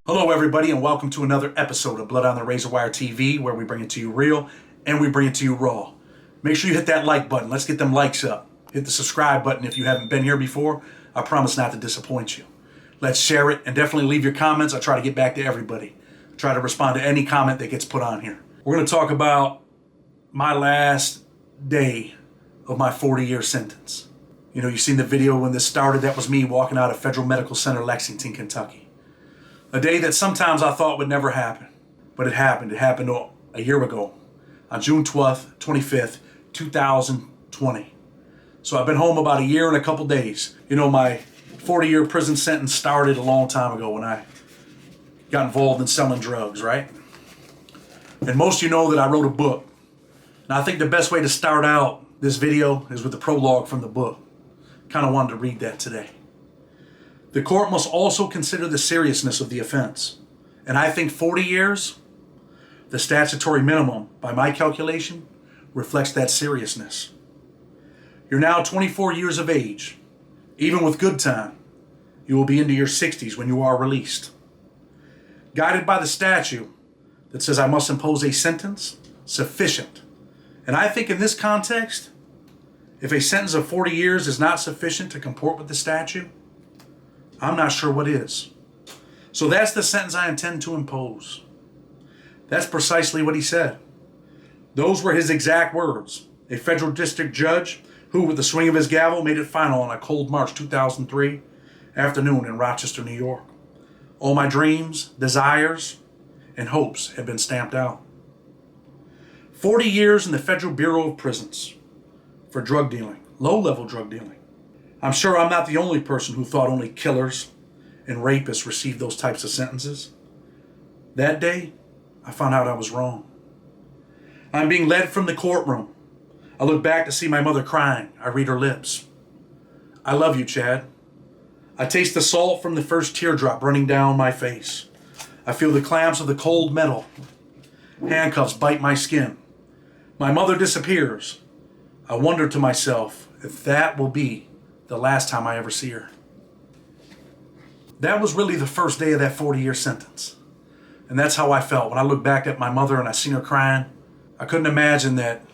Hello everybody and welcome to another episode of Blood on the Razor Wire TV, where we bring it to you real and we bring it to you raw. Make sure you hit that like button. Let's get them likes up. Hit the subscribe button if you haven't been here before. I promise not to disappoint you. Let's share it and definitely leave your comments. I try to get back to everybody. I try to respond to any comment that gets put on here. We're going to talk about my last day of my 40-year sentence. You know, you've seen the video when this started. That was me walking out of Federal Medical Center, Lexington, Kentucky. A day that sometimes I thought would never happen, but it happened. It happened a year ago, on June 12th, 25th, 2020. So I've been home about a year and a couple days. You know, my 40-year prison sentence started a long time ago when I got involved in selling drugs, right? And most of you know that I wrote a book. Now I think the best way to start out this video is with the prologue from the book. Kind of wanted to read that today. The court must also consider the seriousness of the offense. And I think 40 years, the statutory minimum, by my calculation, reflects that seriousness. You're now 24 years of age. Even with good time, you will be into your 60s when you are released. Guided by the statute that says I must impose a sentence sufficient. And I think in this context, if a sentence of 40 years is not sufficient to comport with the statute, I'm not sure what is. So that's the sentence I intend to impose. That's precisely what he said. Those were his exact words. A federal district judge who, with the swing of his gavel, made it final on a cold March 2003 afternoon in Rochester, New York. All my dreams, desires, and hopes had been stamped out. 40 years in the Federal Bureau of Prisons for drug dealing, low-level drug dealing. I'm sure I'm not the only person who thought only killers and rapists received those types of sentences. That day, I found out I was wrong. I'm being led from the courtroom. I look back to see my mother crying. I read her lips. I love you, Chad. I taste the salt from the first teardrop running down my face. I feel the clamps of the cold metal. Handcuffs bite my skin. My mother disappears. I wonder to myself if that will be the last time I ever see her. That was really the first day of that 40-year sentence. And that's how I felt. When I look back at my mother and I seen her crying, I couldn't imagine that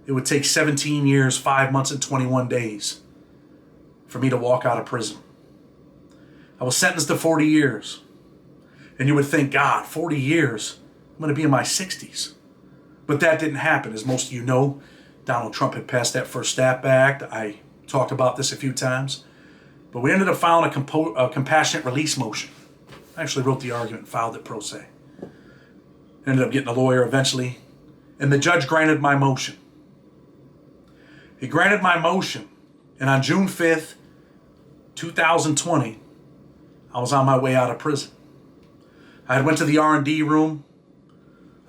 it would take 17 years, 5 months, and 21 days for me to walk out of prison. I was sentenced to 40 years. And you would think, God, 40 years, I'm going to be in my 60s. But that didn't happen. As most of you know, Donald Trump had passed that First Step Act. I talked about this a few times. But we ended up filing a compassionate release motion. I actually wrote the argument and filed it pro se. Ended up getting a lawyer eventually. And the judge granted my motion. He granted my motion. And on June 5th, 2020, I was on my way out of prison. I had went to the R&D room.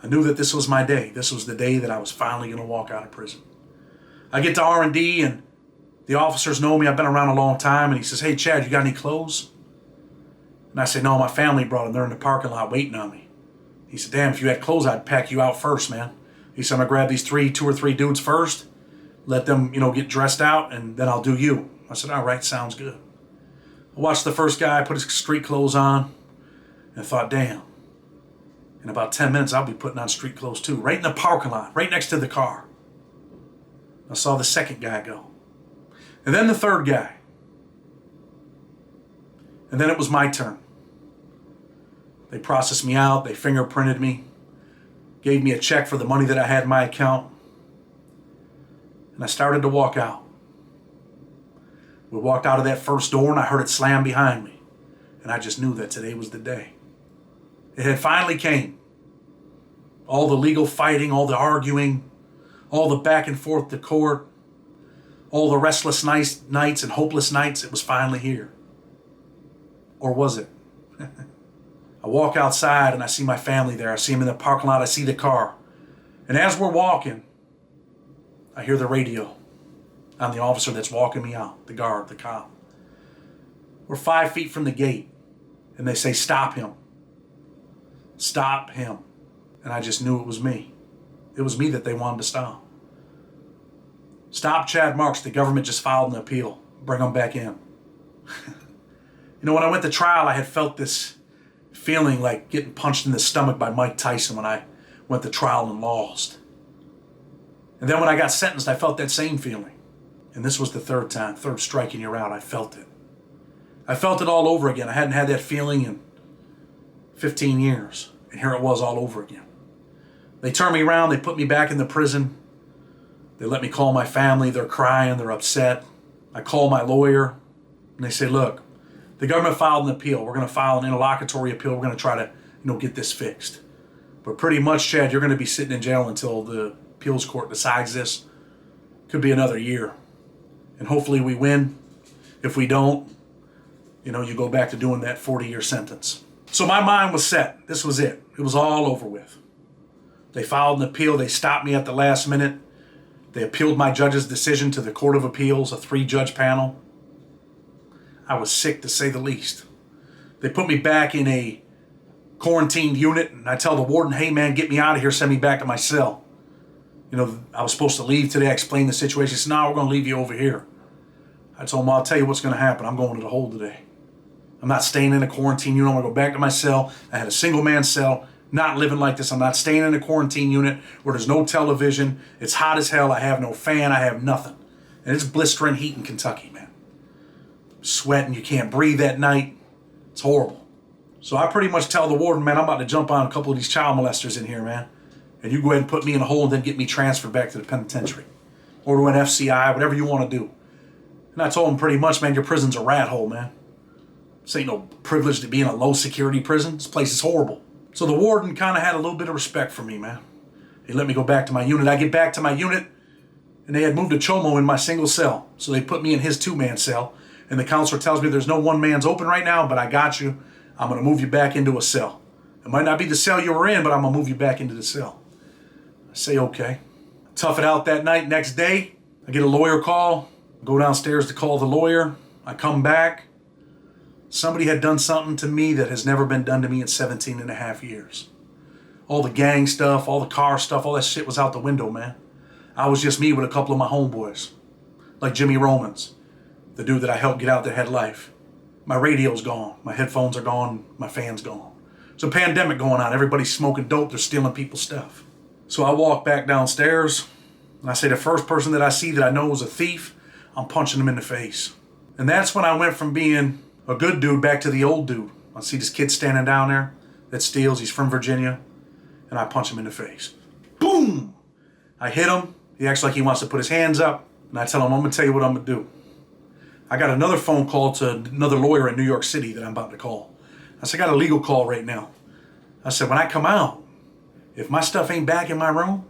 I knew that this was my day. This was the day that I was finally going to walk out of prison. I get to R&D and the officers know me. I've been around a long time. And he says, hey, Chad, you got any clothes? And I said, no, my family brought them. They're in the parking lot waiting on me. He said, damn, if you had clothes, I'd pack you out first, man. He said, I'm going to grab these two or three dudes first, let them, get dressed out, and then I'll do you. I said, all right, sounds good. I watched the first guy put his street clothes on and thought, damn, in about 10 minutes, I'll be putting on street clothes too, right in the parking lot, right next to the car. I saw the second guy go. And then the third guy. And then it was my turn. They processed me out. They fingerprinted me. Gave me a check for the money that I had in my account. And I started to walk out. We walked out of that first door and I heard it slam behind me. And I just knew that today was the day. It had finally came. All the legal fighting, all the arguing, all the back and forth to court, all the restless nights and hopeless nights, it was finally here. Or was it? I walk outside and I see my family there. I see them in the parking lot. I see the car. And as we're walking, I hear the radio on the officer that's walking me out, the guard, the cop. We're 5 feet from the gate. And they say, stop him. Stop him. And I just knew it was me. It was me that they wanted to stop. Stop Chad Marks. The government just filed an appeal. Bring him back in. When I went to trial, I had felt this feeling like getting punched in the stomach by Mike Tyson when I went to trial and lost. And then when I got sentenced, I felt that same feeling. And this was the third time, third striking you're out, I felt it. I felt it all over again. I hadn't had that feeling in 15 years. And here it was all over again. They turned me around, they put me back in the prison. They let me call my family, they're crying, they're upset. I call my lawyer, and they say, look, the government filed an appeal. We're going to file an interlocutory appeal. We're going to try to, get this fixed. But pretty much, Chad, you're going to be sitting in jail until the appeals court decides this. Could be another year. And hopefully we win. If we don't, you go back to doing that 40-year sentence. So my mind was set. This was it. It was all over with. They filed an appeal. They stopped me at the last minute. They appealed my judge's decision to the Court of Appeals, a 3-judge panel. I was sick, to say the least. They put me back in a quarantined unit, and I tell the warden, hey man, get me out of here, send me back to my cell. I was supposed to leave today. I explained the situation. He said, no, we're going to leave you over here. I told him, I'll tell you what's going to happen. I'm going to the hole today. I'm not staying in a quarantine unit. I'm going to go back to my cell. I had a single-man cell. Not living like this. I'm not staying in a quarantine unit where there's no television. It's hot as hell. I have no fan. I have nothing. And it's blistering heat in Kentucky, man. Sweating. You can't breathe at night. It's horrible. So I pretty much tell the warden, man, I'm about to jump on a couple of these child molesters in here, man. And you go ahead and put me in a hole and then get me transferred back to the penitentiary. Or to an FCI, whatever you want to do. And I told him pretty much, man, your prison's a rat hole, man. This ain't no privilege to be in a low-security prison. This place is horrible. So the warden kind of had a little bit of respect for me, man. He let me go back to my unit. I get back to my unit, and they had moved a chomo in my single cell. So they put me in his 2-man cell. And the counselor tells me there's no 1 man's open right now, but I got you. I'm going to move you back into a cell. It might not be the cell you were in, but I'm going to move you back into the cell. I say, okay. Tough it out that night. Next day, I get a lawyer call. I go downstairs to call the lawyer. I come back. Somebody had done something to me that has never been done to me in 17 and a half years. All the gang stuff, all the car stuff, all that shit was out the window, man. I was just me with a couple of my homeboys. Like Jimmy Romans, the dude that I helped get out that had life. My radio's gone. My headphones are gone. My fan's gone. There's a pandemic going on. Everybody's smoking dope. They're stealing people's stuff. So I walk back downstairs, and I say the first person that I see that I know is a thief, I'm punching him in the face. And that's when I went from being a good dude back to the old dude. I see this kid standing down there that steals. He's from Virginia. And I punch him in the face. Boom! I hit him. He acts like he wants to put his hands up. And I tell him, I'm going to tell you what I'm going to do. I got another phone call to another lawyer in New York City that I'm about to call. I said, I got a legal call right now. I said, when I come out, if my stuff ain't back in my room,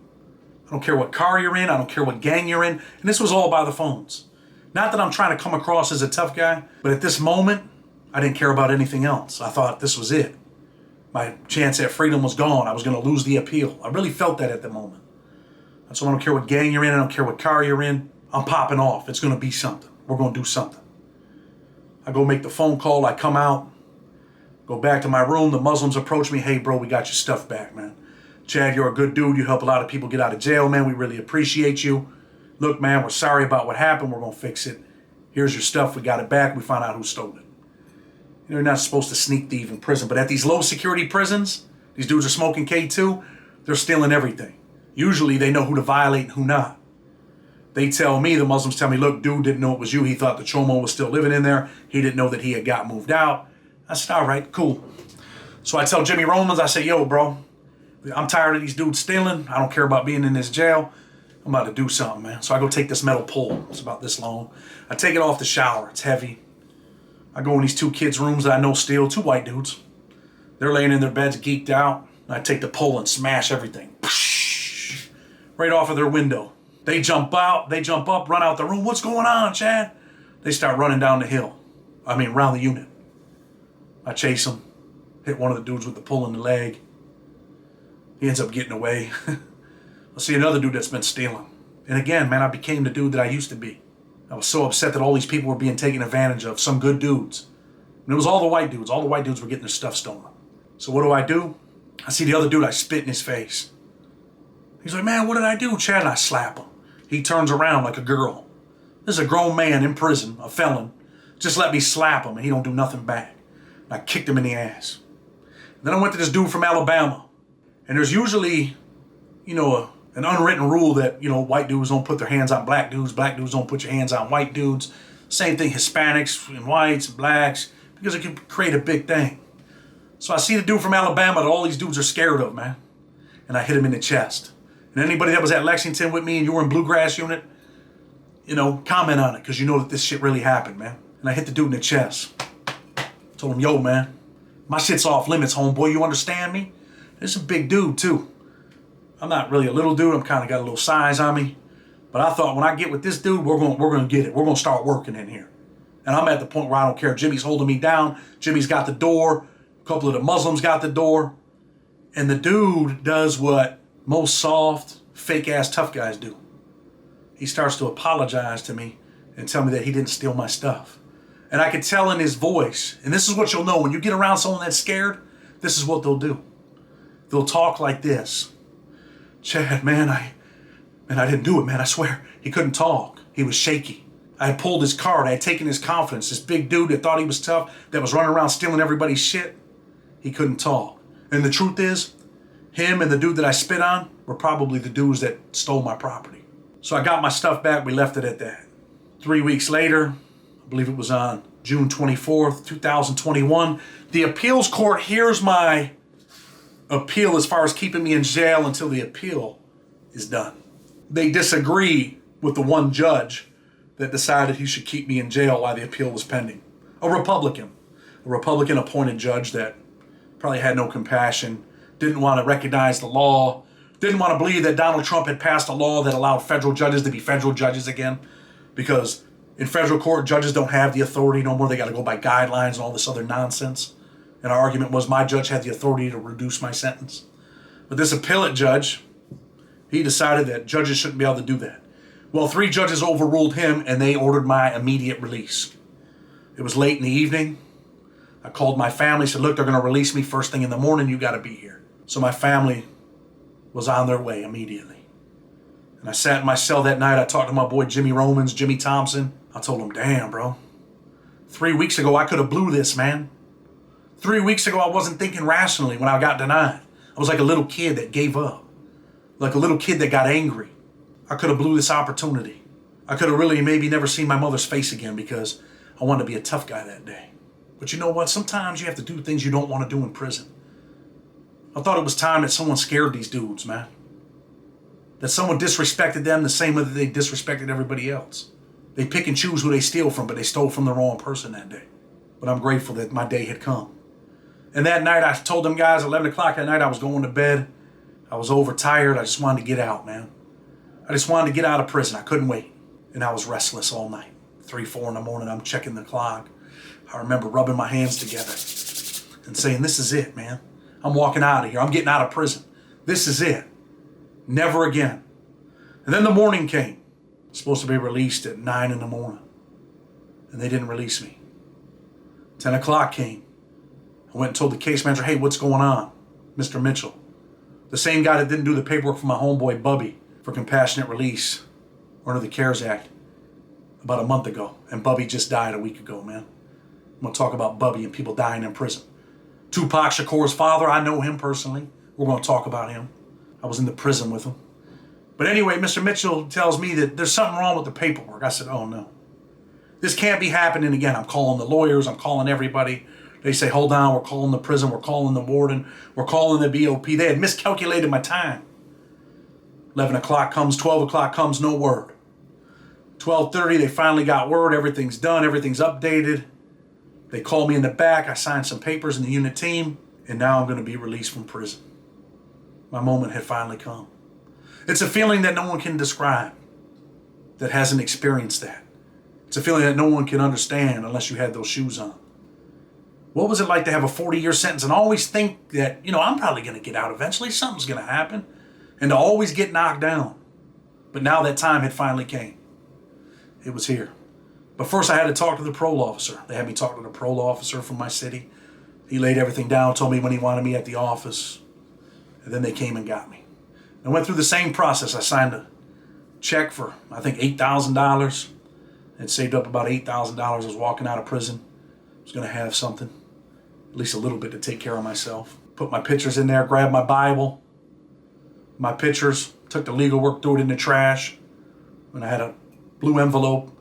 I don't care what car you're in. I don't care what gang you're in. And this was all by the phones. Not that I'm trying to come across as a tough guy, but at this moment, I didn't care about anything else. I thought this was it. My chance at freedom was gone. I was going to lose the appeal. I really felt that at the moment. So I don't care what gang you're in. I don't care what car you're in. I'm popping off. It's going to be something. We're going to do something. I go make the phone call. I come out. Go back to my room. The Muslims approach me. Hey, bro, we got your stuff back, man. Chad, you're a good dude. You help a lot of people get out of jail, man. We really appreciate you. Look, man, we're sorry about what happened. We're going to fix it. Here's your stuff. We got it back. We found out who stole it. You're not supposed to sneak thief in prison, but at these low security prisons, these dudes are smoking K2, they're stealing everything. Usually they know who to violate and who not. They tell me, the Muslims tell me, look, dude didn't know it was you. He thought the chomo was still living in there. He didn't know that he had got moved out. I said, all right, cool. So I tell Jimmy Romans, I say, yo, bro, I'm tired of these dudes stealing. I don't care about being in this jail. I'm about to do something, man. So I go take this metal pole. It's about this long. I take it off the shower. It's heavy. I go in these 2 kids' rooms that I know steal, 2 white dudes. They're laying in their beds geeked out. And I take the pole and smash everything. Right off of their window. They jump out, they jump up, run out the room. What's going on, Chad? They start running down the hill. Around the unit. I chase them. Hit one of the dudes with the pole in the leg. He ends up getting away. I see another dude that's been stealing. And again, man, I became the dude that I used to be. I was so upset that all these people were being taken advantage of, some good dudes. And it was all the white dudes. All the white dudes were getting their stuff stolen. So what do? I see the other dude, I spit in his face. He's like, man, what did I do, Chad? And I slap him. He turns around like a girl. This is a grown man in prison, a felon. Just let me slap him and he don't do nothing back. And I kicked him in the ass. Then I went to this dude from Alabama. And there's usually, an unwritten rule that, white dudes don't put their hands on black dudes don't put your hands on white dudes. Same thing, Hispanics and whites and blacks, because it can create a big thing. So I see the dude from Alabama that all these dudes are scared of, man. And I hit him in the chest. And anybody that was at Lexington with me and you were in Bluegrass Unit, comment on it, because you know that this shit really happened, man. And I hit the dude in the chest. Told him, yo, man, my shit's off limits, homeboy. You understand me? This is a big dude, too. I'm not really a little dude. I'm kind of got a little size on me. But I thought when I get with this dude, we're going to get it. We're going to start working in here. And I'm at the point where I don't care. Jimmy's holding me down. Jimmy's got the door. A couple of the Muslims got the door. And the dude does what most soft, fake-ass tough guys do. He starts to apologize to me and tell me that he didn't steal my stuff. And I could tell in his voice, and this is what you'll know, when you get around someone that's scared, this is what they'll do. They'll talk like this. Chad, man, I didn't do it, man, I swear. He couldn't talk. He was shaky. I had pulled his card. I had taken his confidence. This big dude that thought he was tough, that was running around stealing everybody's shit, he couldn't talk. And the truth is, him and the dude that I spit on were probably the dudes that stole my property. So I got my stuff back. We left it at that. 3 weeks later, I believe it was on June 24th, 2021, the appeals court hears my appeal as far as keeping me in jail until the appeal is done. They disagree with the one judge that decided he should keep me in jail while the appeal was pending. A Republican appointed judge that probably had no compassion, didn't want to recognize the law, didn't want to believe that Donald Trump had passed a law that allowed federal judges to be federal judges again, because in federal court, judges don't have the authority no more. They got to go by guidelines and all this other nonsense. And our argument was my judge had the authority to reduce my sentence. But this appellate judge, he decided that judges shouldn't be able to do that. Well, 3 judges overruled him, and they ordered my immediate release. It was late in the evening. I called my family, said, look, they're going to release me first thing in the morning. You got to be here. So my family was on their way immediately. And I sat in my cell that night. I talked to my boy Jimmy Romans, Jimmy Thompson. I told him, damn, bro. 3 weeks ago, I could have blew this, man. 3 weeks ago, I wasn't thinking rationally when I got denied. I was like a little kid that gave up. Like a little kid that got angry. I could have blew this opportunity. I could have really maybe never seen my mother's face again because I wanted to be a tough guy that day. But you know what? Sometimes you have to do things you don't want to do in prison. I thought it was time that someone scared these dudes, man. That someone disrespected them the same way that they disrespected everybody else. They pick and choose who they steal from, but they stole from the wrong person that day. But I'm grateful that my day had come. And that night, I told them guys, 11 o'clock that night, I was going to bed. I was overtired. I just wanted to get out, man. I just wanted to get out of prison. I couldn't wait. And I was restless all night. 3, 4 in the morning, I'm checking the clock. I remember rubbing my hands together and saying, this is it, man. I'm walking out of here. I'm getting out of prison. This is it. Never again. And then the morning came. I was supposed to be released at 9 in the morning. And they didn't release me. 10 o'clock came. I went and told the case manager, hey, what's going on? Mr. Mitchell. The same guy that didn't do the paperwork for my homeboy Bubby for compassionate release under the CARES Act about a month ago. And Bubby just died a week ago, man. I'm going to talk about Bubby and people dying in prison. Tupac Shakur's father, I know him personally. We're going to talk about him. I was in the prison with him. But anyway, Mr. Mitchell tells me that there's something wrong with the paperwork. I said, oh no. This can't be happening again. I'm calling the lawyers. I'm calling everybody. They say, hold on, we're calling the prison. We're calling the warden. We're calling the BOP. They had miscalculated my time. 11 o'clock comes, 12 o'clock comes, no word. 12:30, they finally got word. Everything's done. Everything's updated. They called me in the back. I signed some papers in the unit team. And now I'm going to be released from prison. My moment had finally come. It's a feeling that no one can describe that hasn't experienced that. It's a feeling that no one can understand unless you had those shoes on. What was it like to have a 40-year sentence and always think that, I'm probably going to get out eventually. Something's going to happen. And to always get knocked down. But now that time had finally came. It was here. But first I had to talk to the parole officer. They had me talk to the parole officer from my city. He laid everything down, told me when he wanted me at the office. And then they came and got me. I went through the same process. I signed a check for, I think, $8,000. Had saved up about $8,000. I was walking out of prison. I was going to have something, at least a little bit, to take care of myself. Put my pictures in there, grabbed my Bible, my pictures, took the legal work, threw it in the trash. And I had a blue envelope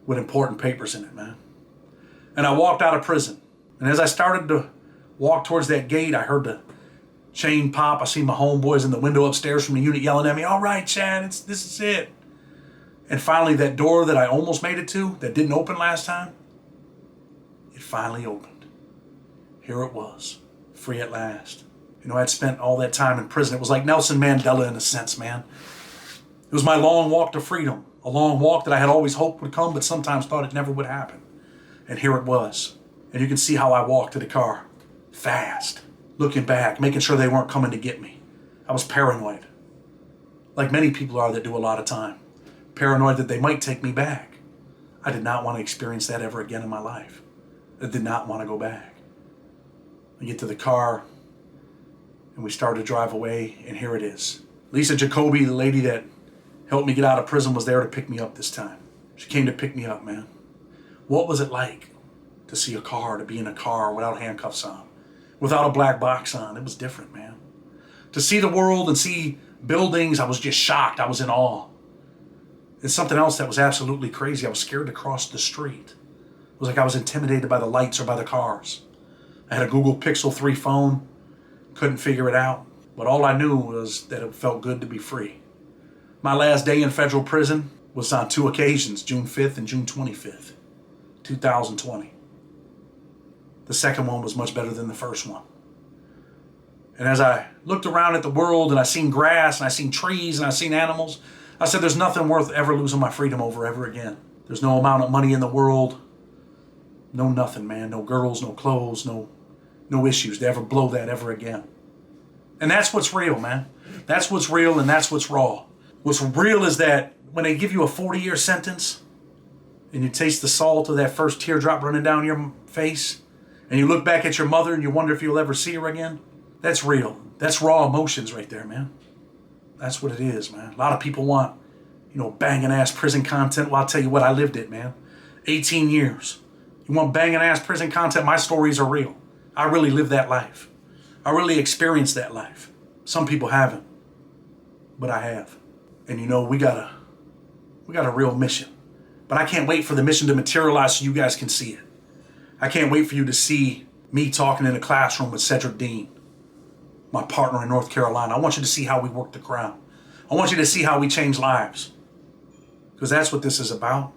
with important papers in it, man. And I walked out of prison. And as I started to walk towards that gate, I heard the chain pop. I seen my homeboys in the window upstairs from the unit yelling at me, "All right, Chad, this is it." And finally, that door that I almost made it to, that didn't open last time, it finally opened. Here it was, free at last. You know, I'd spent all that time in prison. It was like Nelson Mandela in a sense, man. It was my long walk to freedom, a long walk that I had always hoped would come, but sometimes thought it never would happen. And here it was. And you can see how I walked to the car, fast, looking back, making sure they weren't coming to get me. I was paranoid, like many people are that do a lot of time. Paranoid that they might take me back. I did not want to experience that ever again in my life. I did not want to go back. I get to the car, and we start to drive away, and here it is. Lisa Jacoby, the lady that helped me get out of prison, was there to pick me up this time. She came to pick me up, man. What was it like to see a car, to be in a car without handcuffs on, without a black box on? It was different, man. To see the world and see buildings, I was just shocked. I was in awe. And something else that was absolutely crazy, I was scared to cross the street. It was like I was intimidated by the lights or by the cars. I had a Google Pixel 3 phone, couldn't figure it out. But all I knew was that it felt good to be free. My last day in federal prison was on 2 occasions, June 5th and June 25th, 2020. The second one was much better than the first one. And as I looked around at the world and I seen grass and I seen trees and I seen animals, I said, there's nothing worth ever losing my freedom over ever again. There's no amount of money in the world, no nothing, man. No girls, no clothes, no issues to ever blow that ever again. And that's what's real, man. That's what's real and that's what's raw. What's real is that when they give you a 40-year sentence and you taste the salt of that first teardrop running down your face and you look back at your mother and you wonder if you'll ever see her again, that's real. That's raw emotions right there, man. That's what it is, man. A lot of people want, banging ass prison content. Well, I'll tell you what, I lived it, man. 18 years. You want banging ass prison content? My stories are real. I really lived that life. I really experienced that life. Some people haven't, but I have. And we got a real mission. But I can't wait for the mission to materialize so you guys can see it. I can't wait for you to see me talking in a classroom with Cedric Dean, my partner in North Carolina. I want you to see how we work the crown. I want you to see how we change lives. Because that's what this is about.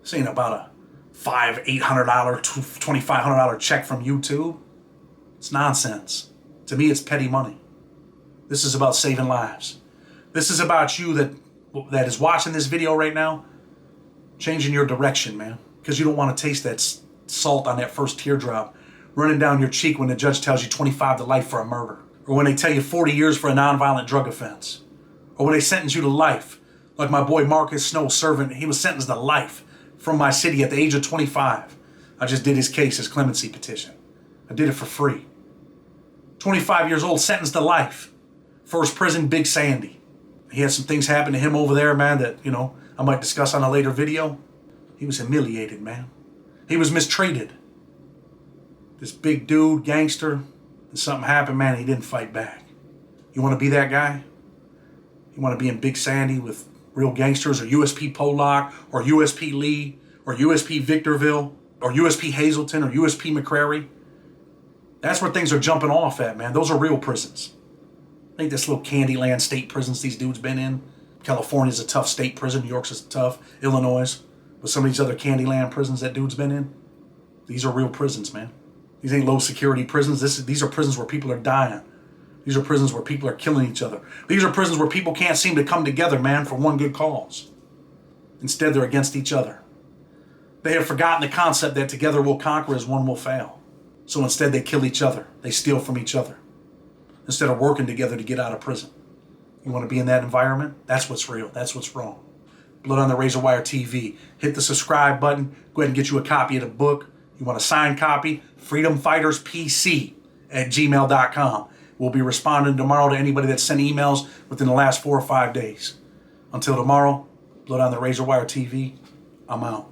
This ain't about a $500, $800, $2,500 check from YouTube. It's nonsense. To me, it's petty money. This is about saving lives. This is about you that is watching this video right now, changing your direction, man. Because you don't want to taste that salt on that first teardrop running down your cheek when the judge tells you 25 to life for a murder. Or when they tell you 40 years for a nonviolent drug offense. Or when they sentence you to life. Like my boy Marcus Snow, servant, he was sentenced to life from my city at the age of 25. I just did his case, his clemency petition. I did it for free. 25 years old, sentenced to life. First prison, Big Sandy. He had some things happen to him over there, man, that, I might discuss on a later video. He was humiliated, man. He was mistreated. This big dude, gangster, and something happened, man, he didn't fight back. You want to be that guy? You want to be in Big Sandy with real gangsters, or USP Pollock, or USP Lee, or USP Victorville, or USP Hazleton, or USP McCrary? That's where things are jumping off at, man. Those are real prisons. I think this little Candyland state prisons these dudes been in. California's a tough state prison. New York's tough. Illinois. But some of these other Candyland prisons that dude's been in, these are real prisons, man. These ain't low security prisons. These are prisons where people are dying. These are prisons where people are killing each other. These are prisons where people can't seem to come together, man, for one good cause. Instead, they're against each other. They have forgotten the concept that together we'll conquer as one will fail. So instead, they kill each other. They steal from each other. Instead of working together to get out of prison. You want to be in that environment? That's what's real. That's what's wrong. Blood on the Razor Wire TV. Hit the subscribe button. Go ahead and get you a copy of the book. You want a signed copy? freedomfighterspc@gmail.com. We'll be responding tomorrow to anybody that sent emails within the last 4 or 5 days. Until tomorrow, Blood on the Razor Wire TV, I'm out.